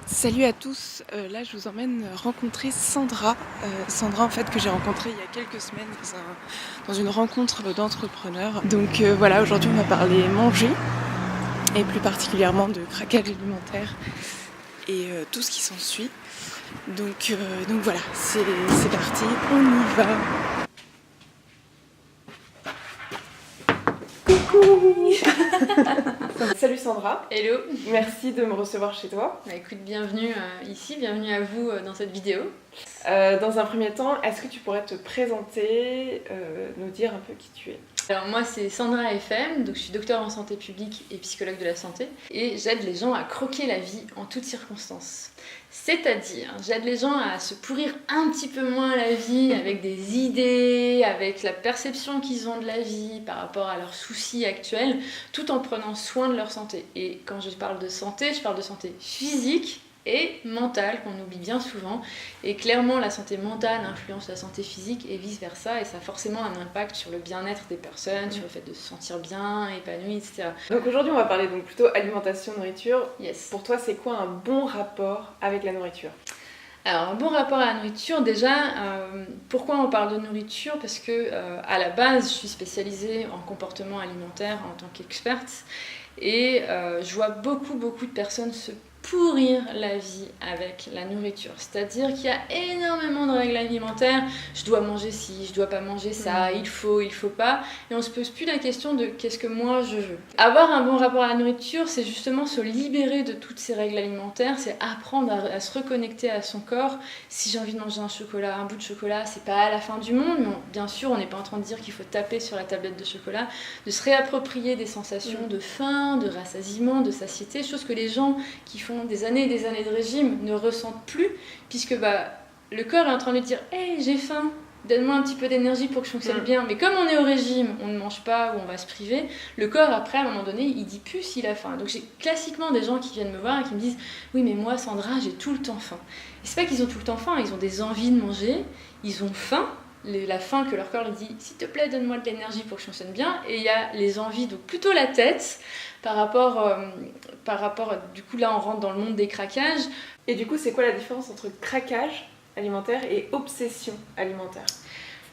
Salut à tous, là je vous emmène rencontrer Sandra. Sandra en fait que j'ai rencontrée il y a quelques semaines dans une rencontre d'entrepreneurs. Donc voilà, aujourd'hui on va parler manger et plus particulièrement de craquage alimentaire et tout ce qui s'ensuit. Donc voilà, c'est parti, on y va. Coucou. Salut Sandra. Hello. Merci de me recevoir chez toi. Bah, écoute, bienvenue ici, bienvenue à vous dans cette vidéo. Dans un premier temps, est-ce que tu pourrais te présenter, nous dire un peu qui tu es? Alors moi c'est Sandra FM, donc je suis docteur en santé publique et psychologue de la santé et j'aide les gens à croquer la vie en toutes circonstances. C'est-à-dire, j'aide les gens à se pourrir un petit peu moins la vie avec des idées, avec la perception qu'ils ont de la vie par rapport à leurs soucis actuels, tout en prenant soin de leur santé. Et quand je parle de santé, je parle de santé physique et mentale qu'on oublie bien souvent, et clairement la santé mentale influence la santé physique et vice versa, et ça a forcément un impact sur le bien-être des personnes, sur le fait de se sentir bien, épanoui, etc. Donc aujourd'hui on va parler donc plutôt alimentation, nourriture. Yes. Pour toi c'est quoi un bon rapport avec la nourriture? Alors un bon rapport à la nourriture, déjà, pourquoi on parle de nourriture? Parce que à la base je suis spécialisée en comportement alimentaire en tant qu'experte, et je vois beaucoup de personnes se pourrir la vie avec la nourriture. C'est-à-dire qu'il y a énormément de règles alimentaires. Je dois manger ci, je dois pas manger ça, il faut pas. Et on se pose plus la question de qu'est-ce que moi je veux. Avoir un bon rapport à la nourriture, c'est justement se libérer de toutes ces règles alimentaires, c'est apprendre à se reconnecter à son corps. Si j'ai envie de manger un chocolat, un bout de chocolat, c'est pas à la fin du monde, mais bien sûr, on n'est pas en train de dire qu'il faut taper sur la tablette de chocolat, de se réapproprier des sensations de faim, de rassasiement, de satiété, chose que les gens qui font des années et des années de régime ne ressentent plus, puisque le corps est en train de dire « Hey, j'ai faim, donne-moi un petit peu d'énergie pour que je fonctionne bien ». Mais comme on est au régime, on ne mange pas ou on va se priver, le corps après, à un moment donné, il dit plus s'il a faim. Donc j'ai classiquement des gens qui viennent me voir et qui me disent « Oui, mais moi, Sandra, j'ai tout le temps faim ». Et c'est pas qu'ils ont tout le temps faim, ils ont des envies de manger, ils ont faim, la faim que leur corps lui dit « S'il te plaît, donne-moi de l'énergie pour que je fonctionne bien ». Et il y a les envies, donc plutôt la tête, par rapport, du coup là on rentre dans le monde des craquages. Et du coup c'est quoi la différence entre craquage alimentaire et obsession alimentaire?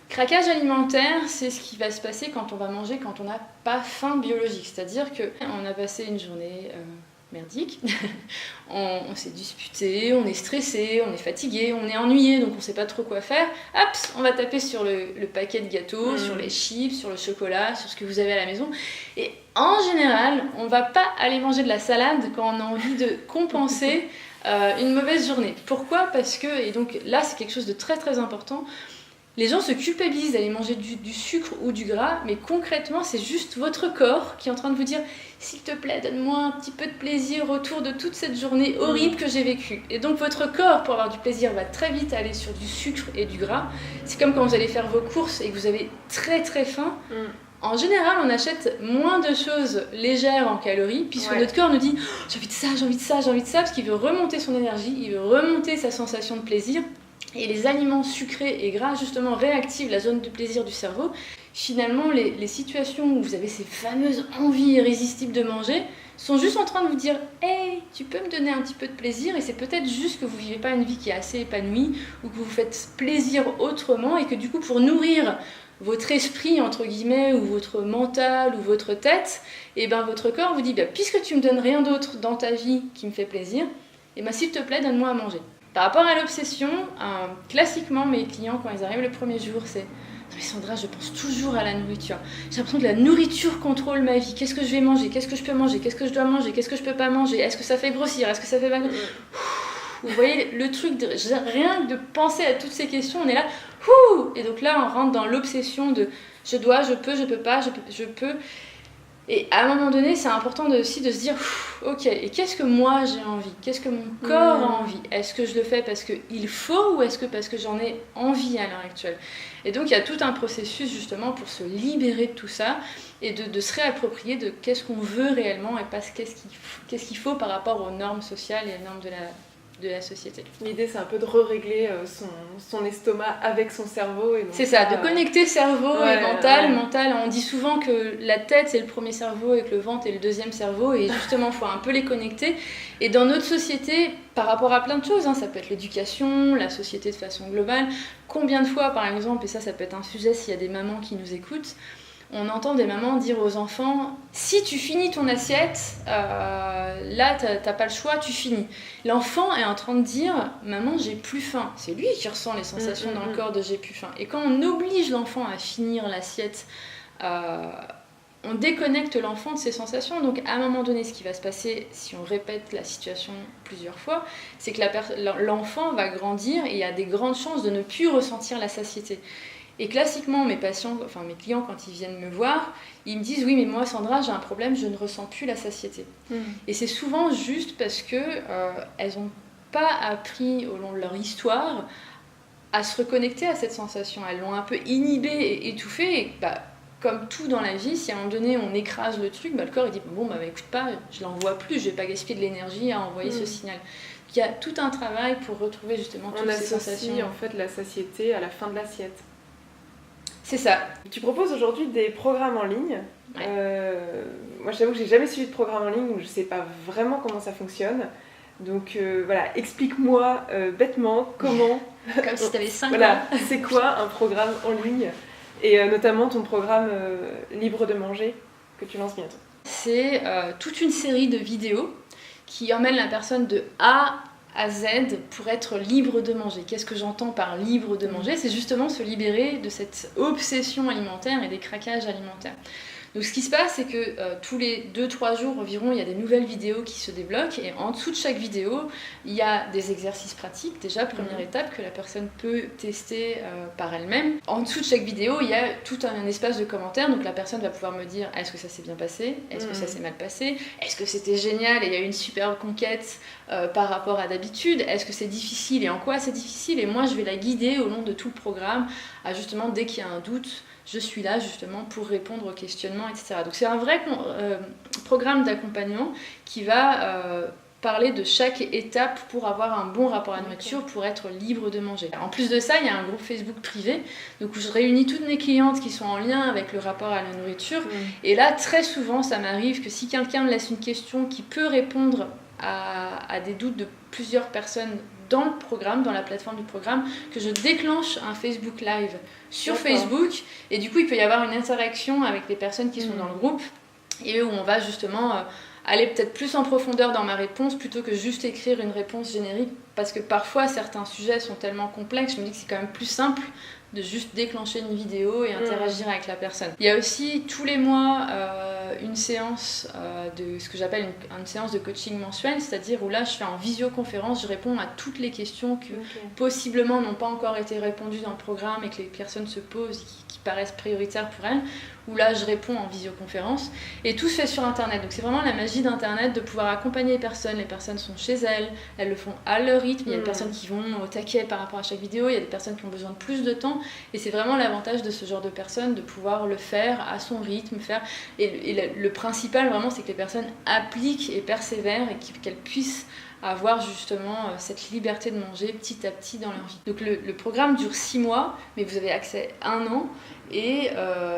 Craquage alimentaire, c'est ce qui va se passer quand on va manger quand on n'a pas faim biologique. C'est-à-dire qu'on a passé une journée merdique, on s'est disputé, on est stressé, on est fatigué, on est ennuyé, donc on ne sait pas trop quoi faire. Hop, on va taper sur le paquet de gâteaux, sur les chips, sur le chocolat, sur ce que vous avez à la maison. Et en général, on ne va pas aller manger de la salade quand on a envie de compenser une mauvaise journée. Pourquoi? Parce que, et donc là c'est quelque chose de très très important, les gens se culpabilisent d'aller manger du sucre ou du gras, mais concrètement, c'est juste votre corps qui est en train de vous dire « S'il te plaît, donne-moi un petit peu de plaisir autour de toute cette journée horrible que j'ai vécue. » Et donc votre corps, pour avoir du plaisir, va très vite aller sur du sucre et du gras. C'est comme quand vous allez faire vos courses et que vous avez très très faim. En général, on achète moins de choses légères en calories, puisque notre corps nous dit oh, « J'ai envie de ça, j'ai envie de ça, j'ai envie de ça », parce qu'il veut remonter son énergie, il veut remonter sa sensation de plaisir. Et les aliments sucrés et gras, justement, réactivent la zone de plaisir du cerveau. Finalement, les situations où vous avez ces fameuses envies irrésistibles de manger sont juste en train de vous dire « Hey, tu peux me donner un petit peu de plaisir ?» Et c'est peut-être juste que vous ne vivez pas une vie qui est assez épanouie, ou que vous faites plaisir autrement, et que du coup, pour nourrir votre esprit, entre guillemets, ou votre mental, ou votre tête, et ben votre corps vous dit « Puisque tu me donnes rien d'autre dans ta vie qui me fait plaisir, et ben s'il te plaît, donne-moi à manger. » Par rapport à l'obsession, classiquement mes clients quand ils arrivent le premier jour c'est « Mais Sandra, je pense toujours à la nourriture. J'ai l'impression que la nourriture contrôle ma vie. Qu'est-ce que je vais manger? Qu'est-ce que je peux manger? Qu'est-ce que je dois manger? Qu'est-ce que je peux pas manger? Est-ce que ça fait grossir? Est-ce que ça fait pas grossir ?» Vous voyez le truc, rien que de penser à toutes ces questions, on est là. Et donc là, on rentre dans l'obsession de « Je dois, je peux, je peux pas, je peux. » Et à un moment donné, c'est important aussi de se dire ok, et qu'est-ce que moi j'ai envie? Qu'est-ce que mon corps a envie? Est-ce que je le fais parce qu'il faut ou est-ce que parce que j'en ai envie à l'heure actuelle? Et donc il y a tout un processus justement pour se libérer de tout ça et de se réapproprier de qu'est-ce qu'on veut réellement et pas qu'est-ce qu'il faut par rapport aux normes sociales et aux normes de la société. L'idée, c'est un peu de régler son estomac avec son cerveau. C'est ça, de connecter cerveau et mental. Mental, on dit souvent que la tête, c'est le premier cerveau et que le ventre est le deuxième cerveau. Et justement, il faut un peu les connecter. Et dans notre société, par rapport à plein de choses, ça peut être l'éducation, la société de façon globale. Combien de fois, par exemple, et ça peut être un sujet s'il y a des mamans qui nous écoutent, on entend des mamans dire aux enfants « Si tu finis ton assiette, là, t'as pas le choix, tu finis. » L'enfant est en train de dire « Maman, j'ai plus faim. » C'est lui qui ressent les sensations dans le corps de « j'ai plus faim ». Et quand on oblige l'enfant à finir l'assiette, on déconnecte l'enfant de ses sensations. Donc à un moment donné, ce qui va se passer, si on répète la situation plusieurs fois, c'est que l'enfant va grandir et il y a des grandes chances de ne plus ressentir la satiété. Et classiquement, mes clients, quand ils viennent me voir, ils me disent « Oui, mais moi, Sandra, j'ai un problème, je ne ressens plus la satiété. » Et c'est souvent juste parce qu'elles n'ont pas appris au long de leur histoire à se reconnecter à cette sensation. Elles l'ont un peu inhibée et étouffée. Et, comme tout dans la vie, si à un moment donné, on écrase le truc, le corps il dit « Bon, écoute pas, je l'envoie plus, je vais pas gaspiller de l'énergie à envoyer ce signal. » Il y a tout un travail pour retrouver justement toutes ces sensations. On associe en fait la satiété à la fin de l'assiette. C'est ça. Tu proposes aujourd'hui des programmes en ligne. Moi, je t'avoue que j'ai jamais suivi de programme en ligne, donc je sais pas vraiment comment ça fonctionne. Donc voilà, explique-moi bêtement comment... Comme si tu avais 5 ans. Voilà, c'est quoi un programme en ligne ? Et notamment ton programme Libre de manger que tu lances bientôt. C'est toute une série de vidéos qui emmènent la personne de A à Z pour être libre de manger. Qu'est-ce que j'entends par libre de manger ? C'est justement se libérer de cette obsession alimentaire et des craquages alimentaires. Donc ce qui se passe, c'est que tous les 2-3 jours environ, il y a des nouvelles vidéos qui se débloquent et en dessous de chaque vidéo, il y a des exercices pratiques. Déjà, première étape que la personne peut tester par elle-même. En dessous de chaque vidéo, il y a tout un espace de commentaires. Donc la personne va pouvoir me dire est-ce que ça s'est bien passé ? Est-ce que ça s'est mal passé ? Est-ce que c'était génial et il y a eu une superbe conquête par rapport à d'habitude ? Est-ce que c'est difficile et en quoi c'est difficile ? Et moi, je vais la guider au long de tout le programme à justement, dès qu'il y a un doute, je suis là justement pour répondre aux questionnements, etc. Donc c'est un vrai programme d'accompagnement qui va parler de chaque étape pour avoir un bon rapport à la nourriture, pour être libre de manger. En plus de ça, il y a un groupe Facebook privé donc, où je réunis toutes mes clientes qui sont en lien avec le rapport à la nourriture. Et là, très souvent, ça m'arrive que si quelqu'un me laisse une question qui peut répondre à des doutes de plusieurs personnes dans le programme, dans la plateforme du programme, que je déclenche un Facebook Live sur Facebook, et du coup il peut y avoir une interaction avec les personnes qui sont dans le groupe, et où on va justement aller peut-être plus en profondeur dans ma réponse, plutôt que juste écrire une réponse générique, parce que parfois certains sujets sont tellement complexes, je me dis que c'est quand même plus simple de juste déclencher une vidéo et interagir avec la personne. Il y a aussi tous les mois une séance de ce que j'appelle une séance de coaching mensuel, c'est-à-dire où là je fais en visioconférence, je réponds à toutes les questions qui possiblement n'ont pas encore été répondues dans le programme et que les personnes se posent, qui paraissent prioritaires pour elles, où là je réponds en visioconférence, et tout se fait sur internet. Donc c'est vraiment la magie d'internet de pouvoir accompagner les personnes sont chez elles le font à leur rythme, il y a des personnes qui vont au taquet par rapport à chaque vidéo, il y a des personnes qui ont besoin de plus de temps, et c'est vraiment l'avantage de ce genre de personnes de pouvoir le faire à son rythme, et le principal vraiment c'est que les personnes appliquent et persévèrent et qu'elles puissent avoir justement cette liberté de manger petit à petit dans leur vie. Donc le programme dure 6 mois, mais vous avez accès à 1 an, et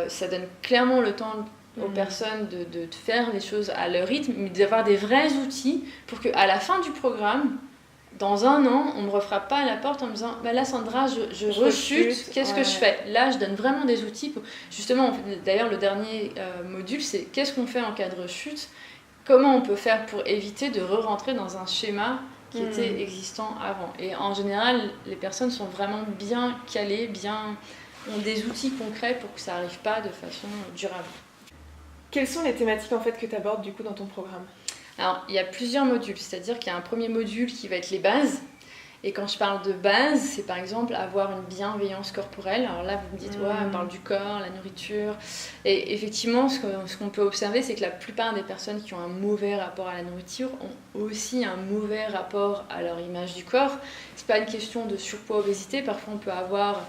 ça donne clairement le temps aux personnes de faire les choses à leur rythme, mais d'avoir des vrais outils pour qu'à la fin du programme, dans 1 an, on ne me refrappe pas à la porte en me disant là Sandra, je rechute, qu'est-ce que je fais ? Là, je donne vraiment des outils. Justement, d'ailleurs, le dernier module, c'est qu'est-ce qu'on fait en cas de rechute ? Comment on peut faire pour éviter de re-rentrer dans un schéma qui était existant avant ? Et en général, les personnes sont vraiment bien calées, ont des outils concrets pour que ça n'arrive pas de façon durable. Quelles sont les thématiques en fait que tu abordes du coup dans ton programme ? Alors, il y a plusieurs modules, c'est-à-dire qu'il y a un premier module qui va être les bases. Et quand je parle de base, c'est par exemple avoir une bienveillance corporelle. Alors là, vous me dites, on parle du corps, la nourriture. Et effectivement, ce qu'on peut observer, c'est que la plupart des personnes qui ont un mauvais rapport à la nourriture ont aussi un mauvais rapport à leur image du corps. C'est pas une question de surpoids, obésité. Parfois, on peut avoir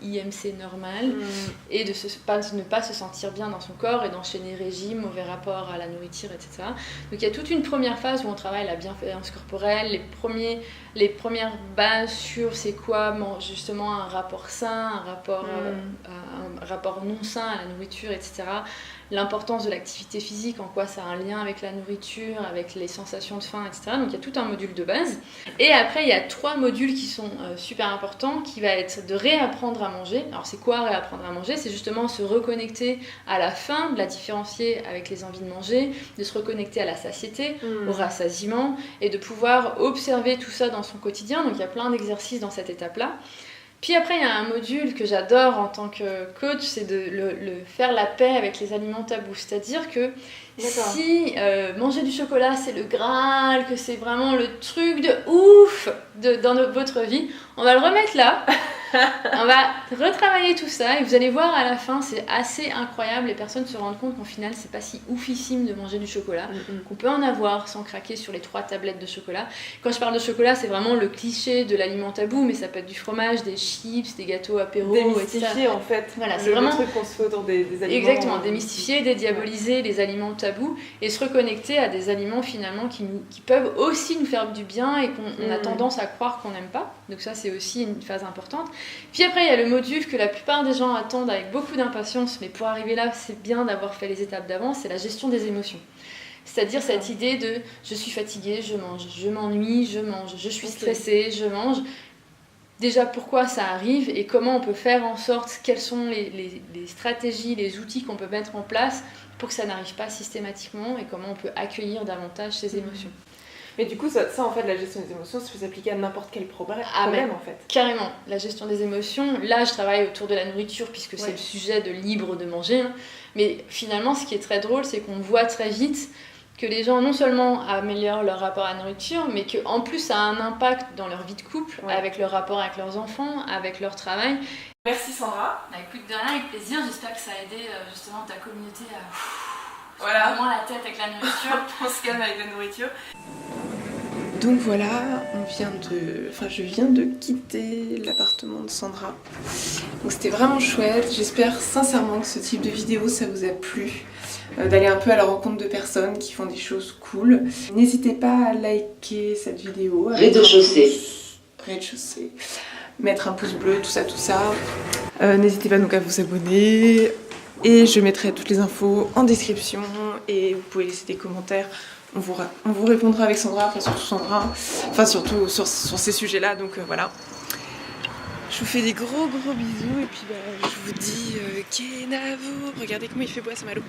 IMC normal et de ne pas se sentir bien dans son corps et d'enchaîner régime, mauvais rapport à la nourriture, etc. Donc il y a toute une première phase où on travaille la bienfaisance corporelle, les premières bases sur c'est quoi justement un rapport sain, un rapport non sain à la nourriture, etc. L'importance de l'activité physique, en quoi ça a un lien avec la nourriture, avec les sensations de faim, etc. Donc il y a tout un module de base. Et après, il y a 3 modules qui sont super importants, qui va être de réapprendre à manger. Alors c'est quoi réapprendre à manger? C'est justement se reconnecter à la faim, de la différencier avec les envies de manger, de se reconnecter à la satiété, au rassasiement, et de pouvoir observer tout ça dans son quotidien. Donc il y a plein d'exercices dans cette étape-là. Puis après, il y a un module que j'adore en tant que coach, c'est de faire la paix avec les aliments tabous. C'est-à-dire que si manger du chocolat, c'est le Graal, que c'est vraiment le truc de ouf dans votre vie, on va le remettre là. On va retravailler tout ça et vous allez voir à la fin, c'est assez incroyable. Les personnes se rendent compte qu'au final, c'est pas si oufissime de manger du chocolat, qu'on peut en avoir sans craquer sur les 3 tablettes de chocolat. Quand je parle de chocolat, c'est vraiment le cliché de l'aliment tabou, mais ça peut être du fromage, des chips, des gâteaux apéro, démystifier en fait. Voilà, c'est vraiment le truc qu'on se fait autour des aliments. Exactement, démystifier, dédiaboliser les aliments tabous et se reconnecter à des aliments finalement qui peuvent aussi nous faire du bien et qu'on a tendance à croire qu'on n'aime pas. Donc ça, c'est aussi une phase importante. Puis après, il y a le module que la plupart des gens attendent avec beaucoup d'impatience, mais pour arriver là, c'est bien d'avoir fait les étapes d'avant, c'est la gestion des émotions. C'est-à-dire cette idée de je suis fatiguée, je mange, je m'ennuie, je mange, je suis stressée, je mange. Déjà, pourquoi ça arrive et comment on peut faire en sorte, quelles sont les stratégies, les outils qu'on peut mettre en place pour que ça n'arrive pas systématiquement et comment on peut accueillir davantage ces émotions. Mais du coup, ça en fait, la gestion des émotions, ça peut s'appliquer à n'importe quel problème en fait. Carrément, la gestion des émotions. Là, je travaille autour de la nourriture puisque c'est le sujet de libre de manger. Hein. Mais finalement, ce qui est très drôle, c'est qu'on voit très vite que les gens non seulement améliorent leur rapport à la nourriture, mais qu'en plus ça a un impact dans leur vie de couple, avec leur rapport avec leurs enfants, avec leur travail. Merci Sandra. Bah, écoute, de rien, avec plaisir. J'espère que ça a aidé justement ta communauté à vraiment la tête avec la nourriture. On se calme avec la nourriture. Donc voilà, je viens de quitter l'appartement de Sandra. Donc c'était vraiment chouette. J'espère sincèrement que ce type de vidéo ça vous a plu. D'aller un peu à la rencontre de personnes qui font des choses cool. N'hésitez pas à liker cette vidéo. Rez-de-chaussée. Rez-de-chaussée. Mettre un pouce bleu, tout ça. N'hésitez pas donc à vous abonner. Et je mettrai toutes les infos en description. Et vous pouvez laisser des commentaires. On vous répondra avec Sandra, enfin surtout Sandra. Enfin surtout sur ces sujets-là. Donc voilà. Je vous fais des gros bisous. Et puis je vous dis Kenavo. Regardez comment il fait beau à Saint-Malo.